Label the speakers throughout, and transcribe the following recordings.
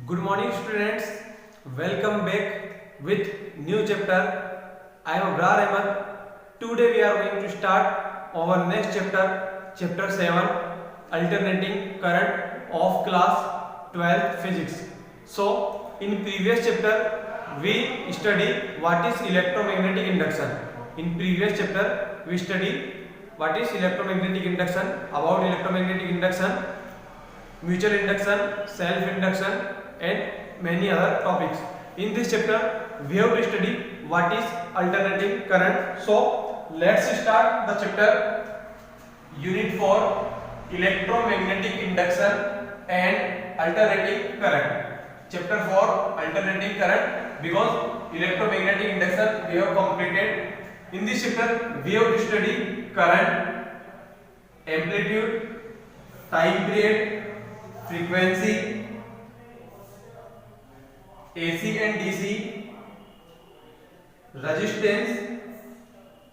Speaker 1: Good morning students, welcome back with new chapter. I am Abrar Ahmed. Today we are going to start our next chapter, chapter 7, alternating current of class 12 physics. So in previous chapter we study what is electromagnetic induction. In previous chapter we study what is electromagnetic induction, about electromagnetic induction, mutual induction, self induction and many other topics. In this chapter we have to study what is alternating current. So let's start the chapter. Unit 4, electromagnetic induction and alternating current. Chapter 4, alternating current, because electromagnetic induction we have completed. In this chapter we have to study current, amplitude, time period, frequency, AC and DC, resistance,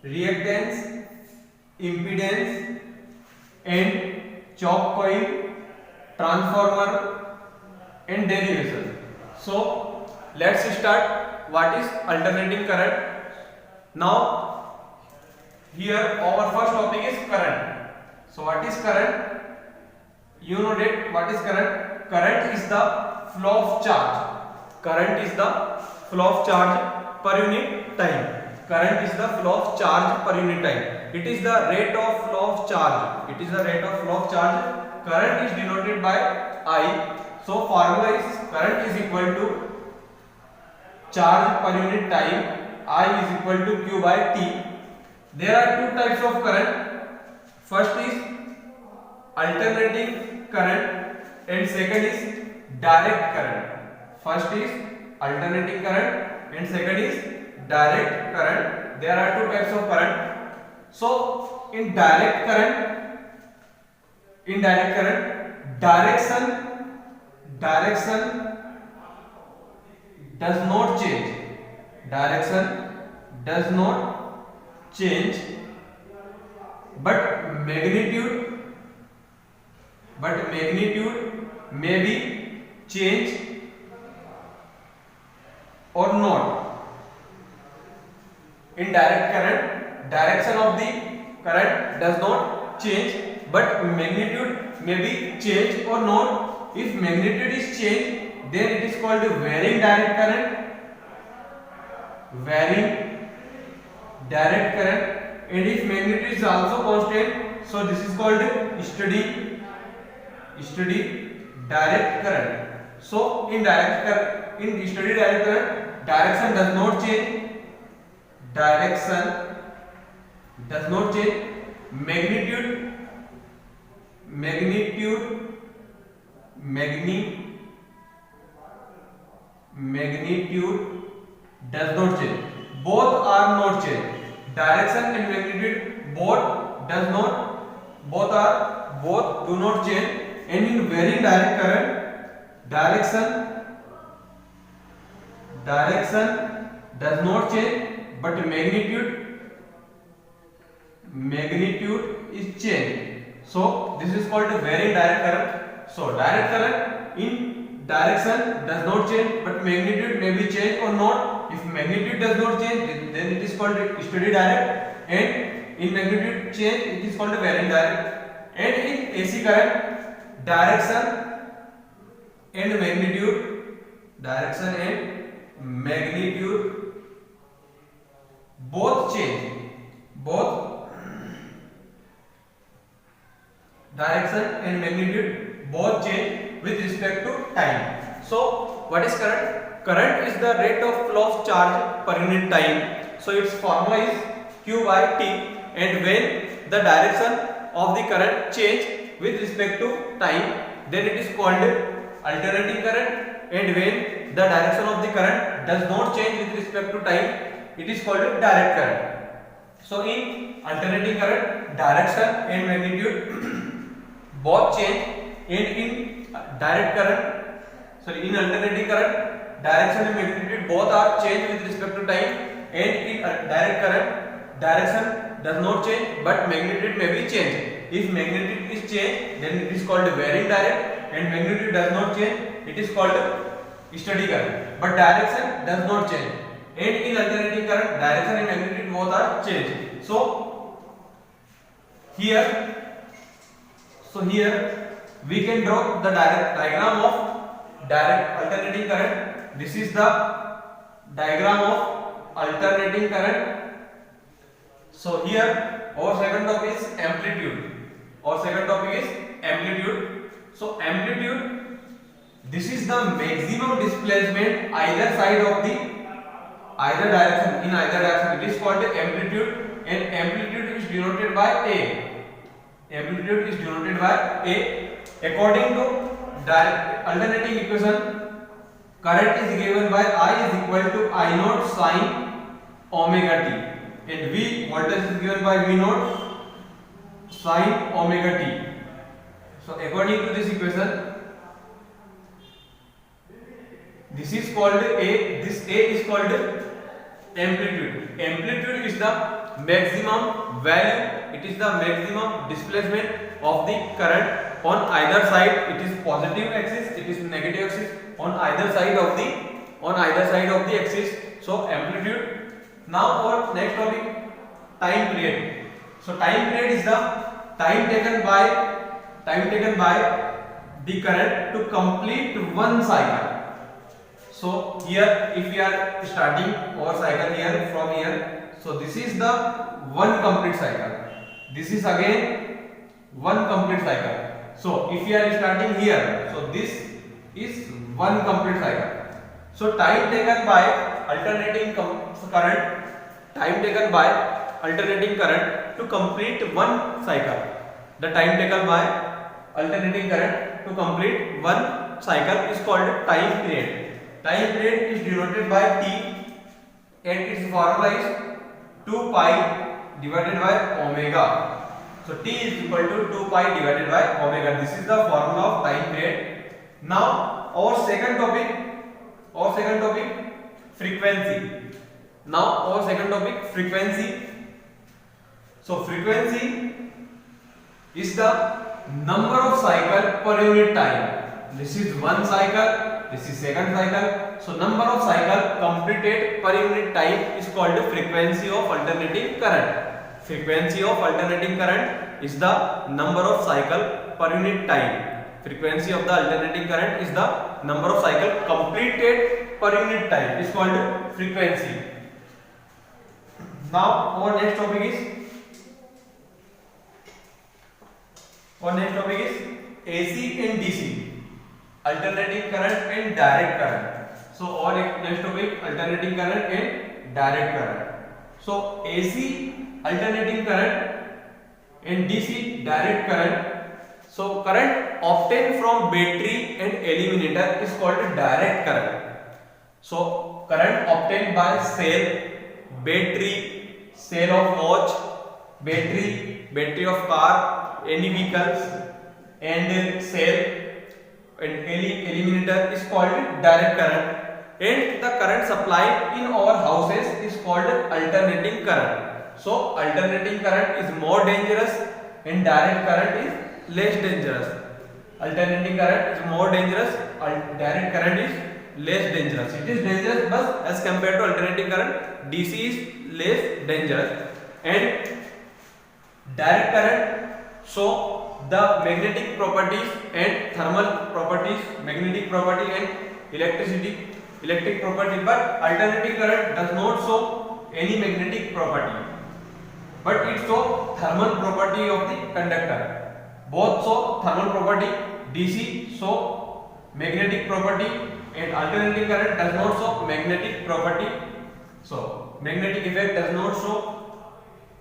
Speaker 1: reactance, impedance and choke coil, transformer and derivation. So let's start what is alternating current. Now here our first topic is current. So what is current? You know that what is current? Current is the flow of charge. Current is the flow of charge per unit time. Current is the flow of charge per unit time. It is the rate of flow of charge. It is the rate of flow of charge. Current is denoted by I. So formula is current is equal to charge per unit time. I is equal to Q by T. There are two types of current. First is alternating current and second is direct current. First is alternating current and second is direct current. There are two types of current. So in direct current, direction does not change. Direction does not change, but magnitude may be changed or not. In direct current, direction of the current does not change, but magnitude may be changed or not. If magnitude is changed, then it is called varying direct current. Varying direct current. And if magnitude is also constant, so this is called steady direct current. So in steady direct current, direction does not change. Direction does not change. Magnitude does not change. Both are not changed. Direction and magnitude both do not change. And in varying direct current, direction does not change, but magnitude is changed. So this is called varying direct current. So direct current in direction does not change, but magnitude may be changed or not. If magnitude does not change, then it is called steady direct, and in magnitude change, it is called varying direct. And in AC current, direction and magnitude both change. Both direction and magnitude both change with respect to time. So what is current? Current is the rate of flow of charge per unit time. So its formula is Q by T, and when the direction of the current change with respect to time, then it is called alternating current, and when the direction of the current does not change with respect to time, it is called direct current. So in alternating current, direction and magnitude both change, and in in alternating current, direction and magnitude both are changed with respect to time, and in direct current, direction does not change, but magnitude may be changed. If magnitude is changed, then it is called varying direct, and magnitude does not change, it is called steady current. But direction does not change. And in alternating current, direction and magnitude both are changed. So here we can draw the diagram of direct alternating current. This is the diagram of alternating current. So here our second topic is amplitude. So amplitude, this is the maximum displacement either side of the either direction, in either direction. It is called amplitude, and amplitude is denoted by A. Amplitude is denoted by A. According to direct alternating equation, current is given by I is equal to I naught sin omega t, and V voltage is given by V naught sin omega t. So according to this equation, this is called A. This A is called amplitude. Amplitude is the maximum value. It is the maximum displacement of the current on either side. It is positive axis. It is negative axis. On either side of the axis. So amplitude. Now our next topic, time period. So time period is the time taken by the current to complete one cycle. So here if we are starting our cycle here from here, so this is the one complete cycle. This is again one complete cycle. So if we are starting here, so this is one complete cycle. So time taken by alternating current to complete one cycle. The time taken by alternating current to complete one cycle is called time period. Time period is denoted by T, and its formula is 2 pi divided by omega. So T is equal to 2 pi divided by omega. This is the formula of time period. Now our second topic, frequency. So frequency is the number of cycle per unit time. This is one cycle. This is second cycle. So number of cycle completed per unit time is called frequency of alternating current. Frequency of alternating current is the number of cycle per unit time. Frequency of the alternating current is the number of cycle completed per unit time is called frequency. Now our next topic is AC and DC. Alternating current and direct current. So our next topic, alternating current and direct current. So AC alternating current and DC direct current. So current obtained from battery and eliminator is called direct current. So current obtained by cell, battery, cell of watch, battery of car, any vehicles, and cell and eliminator is called direct current, and the current supply in our houses is called alternating current. So alternating current is more dangerous and direct current is less dangerous. Alternating current is more dangerous, direct current is less dangerous. It is dangerous, but as compared to alternating current, DC is less dangerous. And direct current, so the magnetic properties and thermal properties, magnetic property and electric property, but alternating current does not show any magnetic property, but it shows thermal property of the conductor. Both show thermal property. DC show magnetic property, and alternating current does not show magnetic property. So magnetic effect does not show.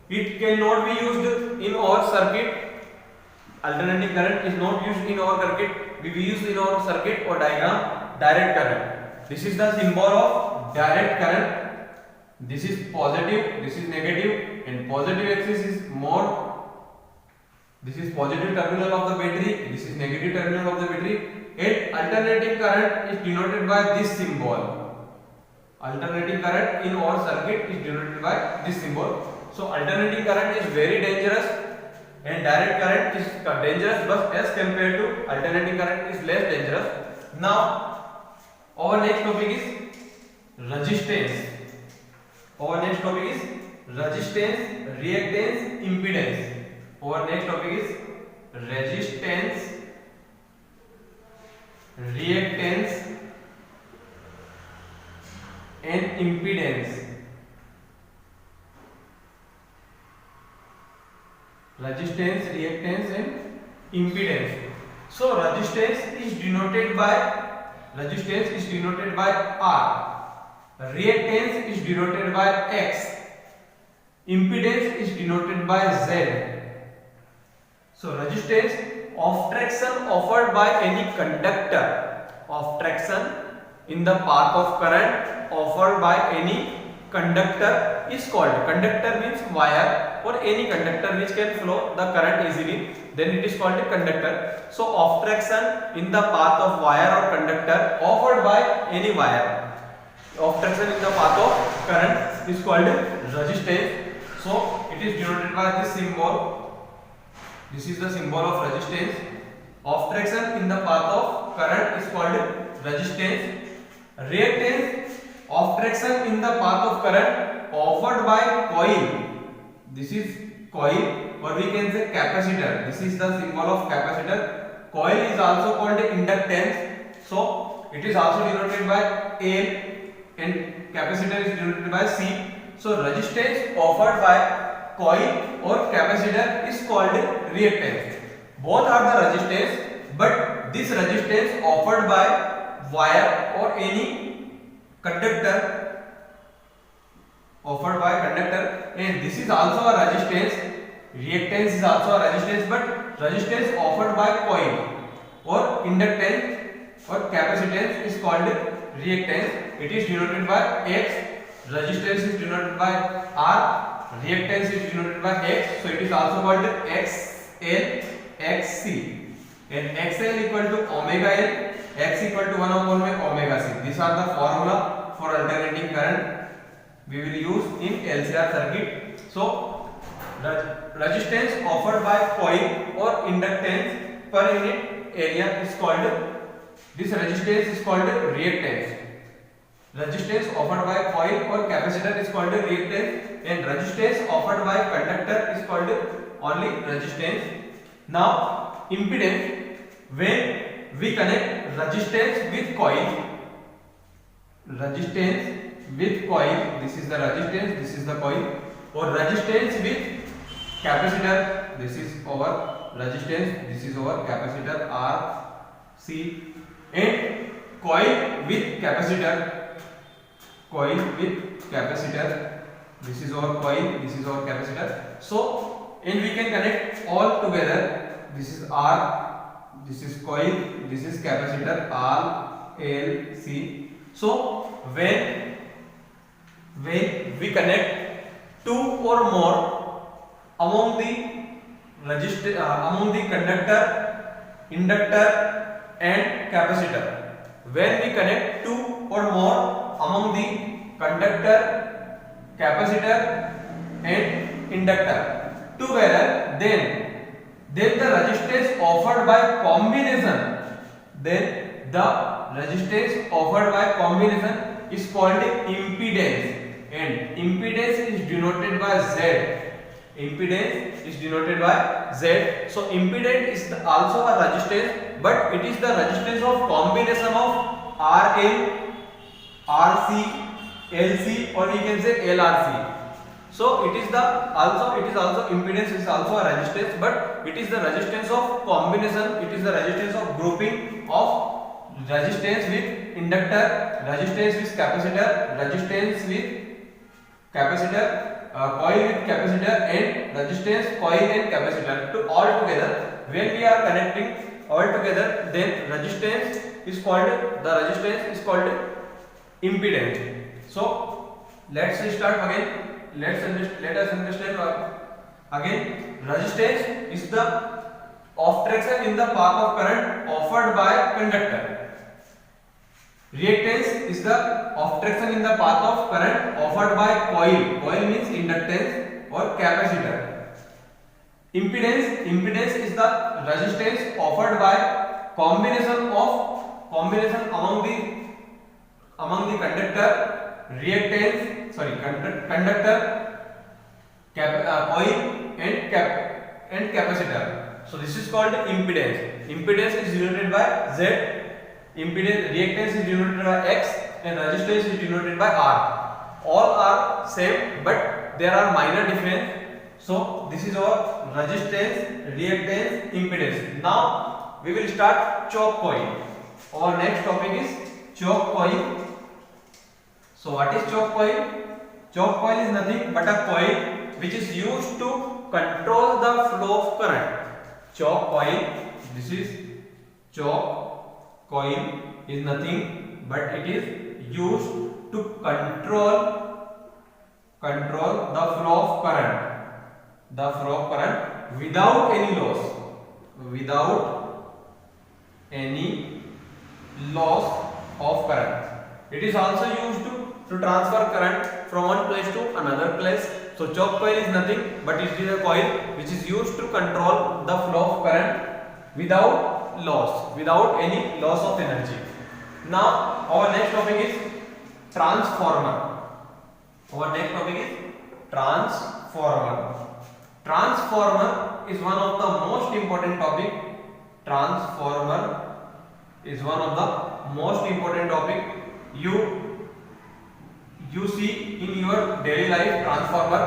Speaker 1: It cannot be used in our circuit. Alternating current is not used in our circuit. We use in our circuit or diagram direct current. This is the symbol of direct current. This is positive, this is negative, and positive axis is more. This is positive terminal of the battery, this is negative terminal of the battery, and alternating current is denoted by this symbol. Alternating current in our circuit is denoted by this symbol. So alternating current is very dangerous and direct current is dangerous, but as compared to alternating current is less dangerous. Now our next topic is resistance. Our next topic is resistance, reactance, impedance. Our next topic is resistance, reactance and impedance. Resistance, reactance and impedance. So resistance is denoted by R. Reactance is denoted by X. Impedance is denoted by Z. So resistance of traction offered by any conductor, of traction in the path of current offered by any conductor is called, conductor means wire or any conductor which can flow the current easily, then it is called a conductor. So of traction in the path of wire or conductor offered by any wire, of traction in the path of current is called resistance. So it is denoted by this symbol. This is the symbol of resistance. Of traction in the path of current is called resistance. Reactance of traction in the path of current offered by coil. This is coil, or we can say capacitor. This is the symbol of capacitor. Coil is also called inductance. So it is also denoted by L and capacitor is denoted by C. So resistance offered by coil or capacitor is called reactance. Both are the resistance, but this resistance offered by wire or any conductor, and this is also a resistance. Reactance is also a resistance, but resistance offered by coil or inductance or capacitance is called reactance. It is denoted by X. Resistance is denoted by R. Reactance is denoted by X. So it is also called XL, XC. And XL equal to omega L, X equal to 1 upon omega C. These are the formula for alternating current we will use in LCR circuit. So resistance offered by coil or inductance per unit area is called, this resistance is called reactance. Resistance offered by coil or capacitor is called reactance, and resistance offered by conductor is called only resistance. Now impedance, when we connect resistance with coil, this is the resistance, this is the coil, or resistance with capacitor, this is our resistance, this is our capacitor R C, and coil with capacitor, this is our coil, this is our capacitor. So and we can connect all together. This is R, this is coil, this is capacitor R L C. So when we connect two or more among the conductor, inductor and capacitor, when we connect two or more among the conductor, capacitor and inductor together, then the resistance offered by combination, is called impedance, and impedance is denoted by Z. So impedance is also a resistance, but it is the resistance of combination of RL, RC, LC, or we can say LRC. So it is also impedance is also a resistance, but it is the resistance of combination. It is the resistance of grouping of resistance with inductor, resistance with capacitor, resistance with capacitor, coil with capacitor, and resistance, coil and capacitor to all together. When we are connecting all together, then resistance is called impedance. So let's start again. Let us understand again. Resistance is the of traction in the path of current offered by conductor. Reactance is the of traction in the path of current offered by coil. Coil means inductance or capacitor. Impedance is the resistance offered by combination among the conductor reactance, conductor, coil and capacitor. So this is called impedance. Impedance is denoted by Z, reactance is denoted by X, and resistance is denoted by R. All are same, but there are minor difference. So this is our resistance, reactance, impedance. Now we will start choke coil. Our next topic is choke coil. So what is choke coil? Choke coil is nothing but a coil which is used to control the flow of current. Choke coil, this is choke coil is nothing but it is used to control the flow of current. The flow of current without any loss. Without any loss of current. It is also used to transfer current from one place to another place. So choke coil is nothing but it is a coil which is used to control the flow of current without any loss of energy. Now our next topic is transformer. Our next topic is transformer. Transformer is one of the most important topic. Transformer is one of the most important topic. You see in your daily life transformer.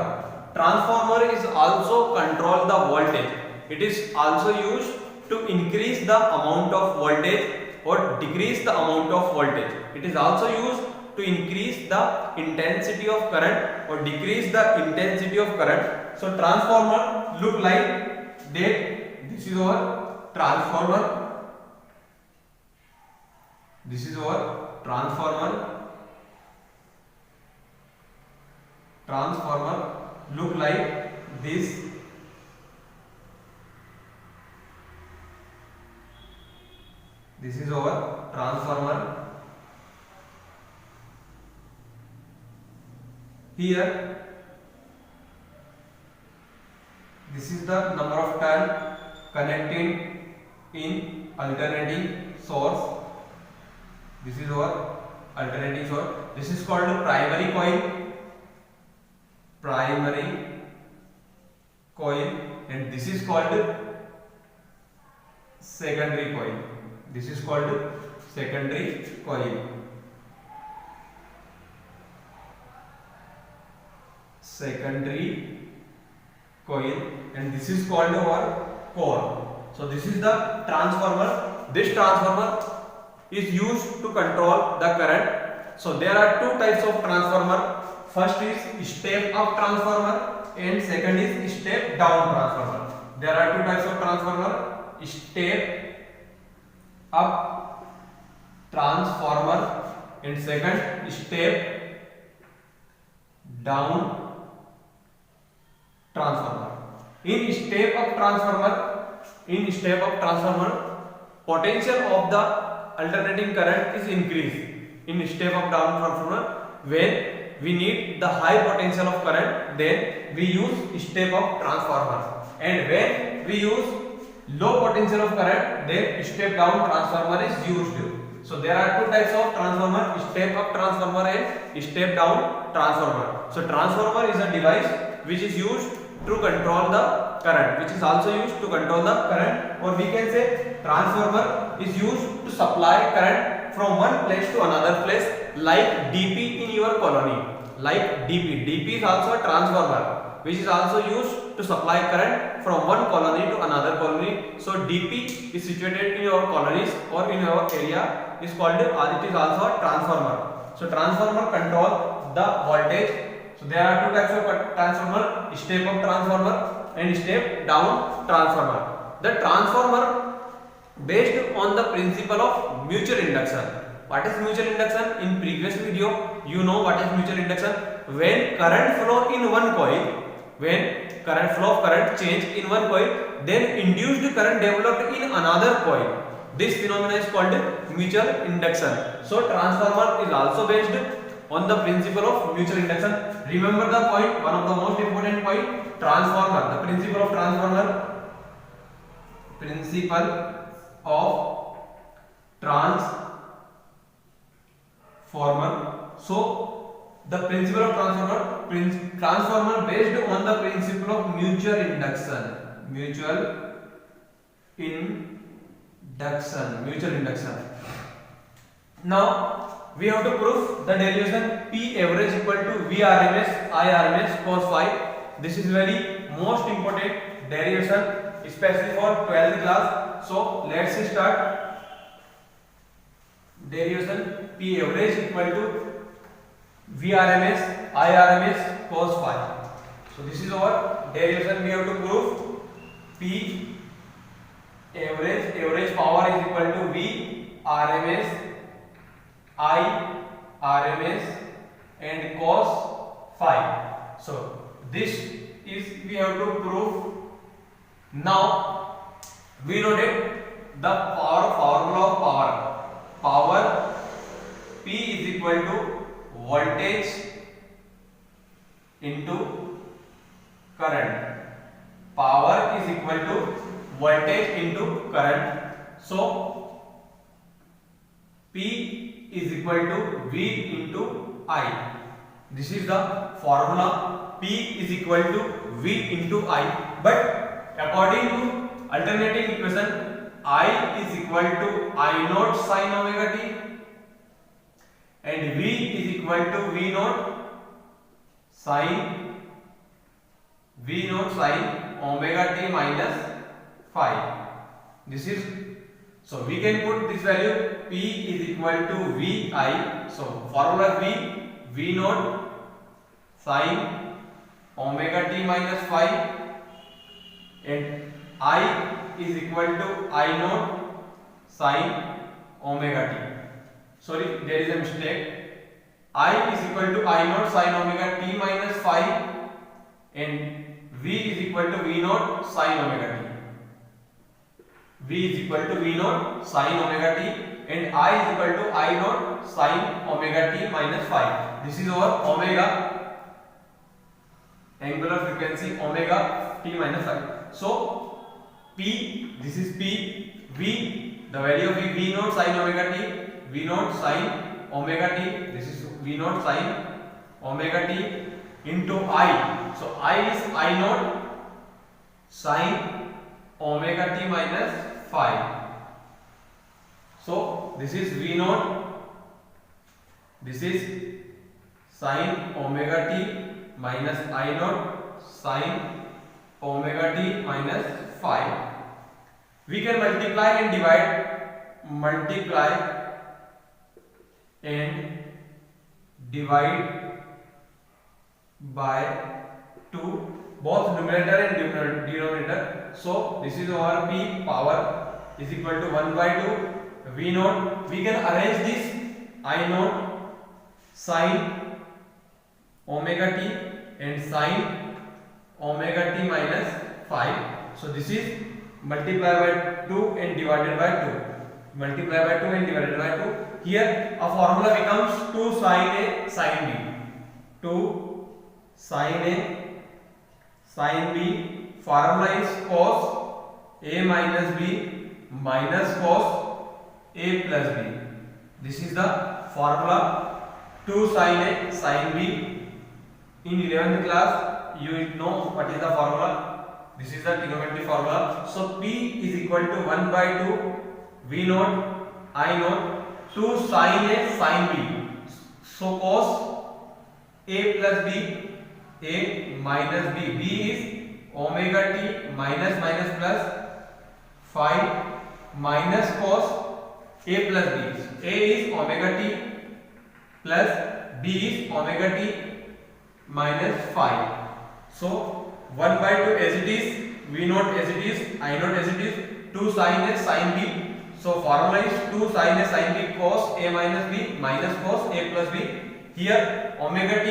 Speaker 1: Transformer is also control the voltage. It is also used to increase the amount of voltage or decrease the amount of voltage. It is also used to increase the intensity of current or decrease the intensity of current. So transformer look like that. This is our transformer. This is our transformer. Transformer look like this. This is our transformer. Here, this is the number of turn connecting in alternating source. This is our alternating source. This is called primary coil. Primary coil, and this is called secondary coil. This is called secondary coil. Secondary coil, and this is called our core. So this is the transformer. This transformer is used to control the current. So there are two types of transformer. First is step up transformer and second is step down transformer. There are two types of transformer. Step up transformer and second step down transformer. In step up transformer, potential of the alternating current is increased. In step up down transformer, when we need the high potential of current, then we use step up transformer, and when we use low potential of current, then step down transformer is used. So there are two types of transformer: step up transformer and step down transformer. So transformer is a device which is used to control the current, which is also used to control the current, or we can say transformer is used to supply current from one place to another place, like DP in your colony. Like DP is also a transformer which is also used to supply current from one colony to another colony. So DP is situated in your colonies or in your area is called it is also a transformer. So transformer control the voltage. So there are two types of transformer: step up transformer and step down transformer. The transformer based on the principle of mutual induction. What is mutual induction? In previous video you know what is mutual induction. When current flow in one coil, when current flow of current change in one coil, then induced current developed in another coil. This phenomena is called mutual induction. So transformer is also based on the principle of mutual induction. Remember the point, one of the most important point, transformer. The principle of transformer, principle of transformer. So the principle of transformer based on the principle of mutual induction. Now we have to prove the derivation P average equal to V RMS I RMS cos phi. This is very most important derivation, especially for 12th class. So let's start. Derivation P average equal to V RMS I RMS cos phi. So this is our derivation. We have to prove P average power is equal to V RMS I RMS and cos phi. So this is we have to prove. Now we know that the formula of power P is equal to voltage into current. Power is equal to voltage into current. So P is equal to V into I. This is the formula. P is equal to V into I. But according to alternating equation, I is equal to I naught sin omega t and V is equal to V naught sin omega t minus phi. This is, so we can put this value P is equal to VI. So formula V naught sin omega t minus phi and I is equal to I naught sin omega t. Sorry, there is a mistake. I is equal to I naught sin omega t minus phi and V is equal to V naught sin omega t. V is equal to V naught sin omega t and I is equal to I naught sin omega t minus phi. This is our omega, angular frequency omega t minus phi. So P, this is P, V, the value of V naught sin omega t, V naught sin omega t, this is V naught sin omega t into I. So I is I naught sin omega t minus phi. So this is V naught, this is sin omega t minus I naught sin omega t minus phi. We can multiply and divide by 2, both numerator and denominator. So this is our P power is equal to 1 by 2 V naught. We can arrange this I naught sin omega t and sin omega t minus phi. So this is multiply by 2 and divided by 2. Multiply by 2 and divided by 2. Here a formula becomes 2 sin A sin B. 2 sin A sin B. Formula is cos A minus B minus cos A plus B. This is the formula 2 sin A sin B. In 11th class you know what is the formula. This is the trigonometry formula. So P is equal to 1 by 2 V naught I naught 2 sin A sin B. So cos A plus B, A minus B. B is omega t minus plus phi minus cos A plus B. A is omega t plus B is omega t minus phi. So 1 by 2 as it is, V naught as it is, I naught as it is, 2 sin A sin B. So formula is 2 sin A sin B cos A minus B minus cos A plus B. Here omega t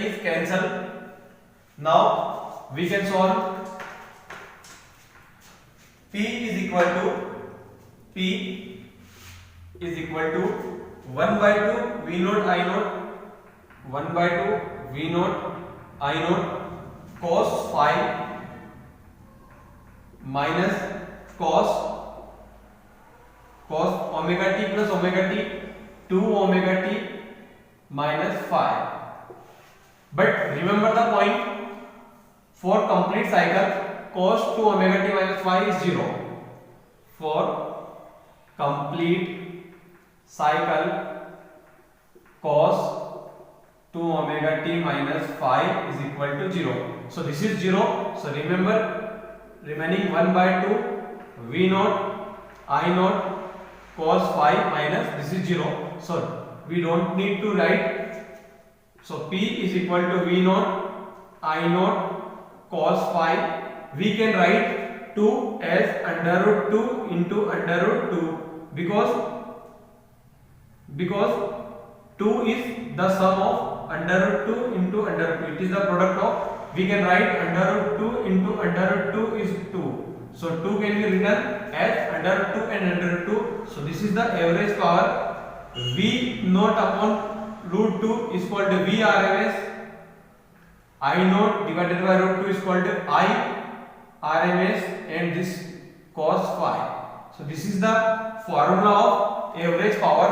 Speaker 1: is cancelled. Now we can solve. P is equal to 1 by 2 V naught I naught 1 by 2 V naught I naught cos phi minus cos omega t plus omega t 2 omega t minus phi. But remember the point, for complete cycle cos 2 omega t minus phi is 0. For complete cycle cos 2 omega t minus phi is equal to 0. So this is 0. So remember, remaining 1 by 2 V naught I naught cos phi minus this is 0. So we don't need to write. So P is equal to V naught I naught cos phi. We can write 2 as under root 2 into under root 2 because 2 is the sum of under root 2 into under root 2. It is the product of, we can write under root 2 into under root 2 is 2. So 2 can be written as under root 2 and under root 2. So this is the average power. V naught upon root 2 is called V RMS. I naught divided by root 2 is called I RMS, and this cos phi. So this is the formula of average power.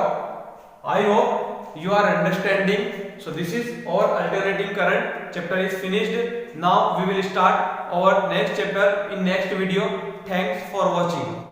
Speaker 1: I hope you are understanding. So this is our alternating current chapter is finished. Now we will start our next chapter in next video. Thanks for watching.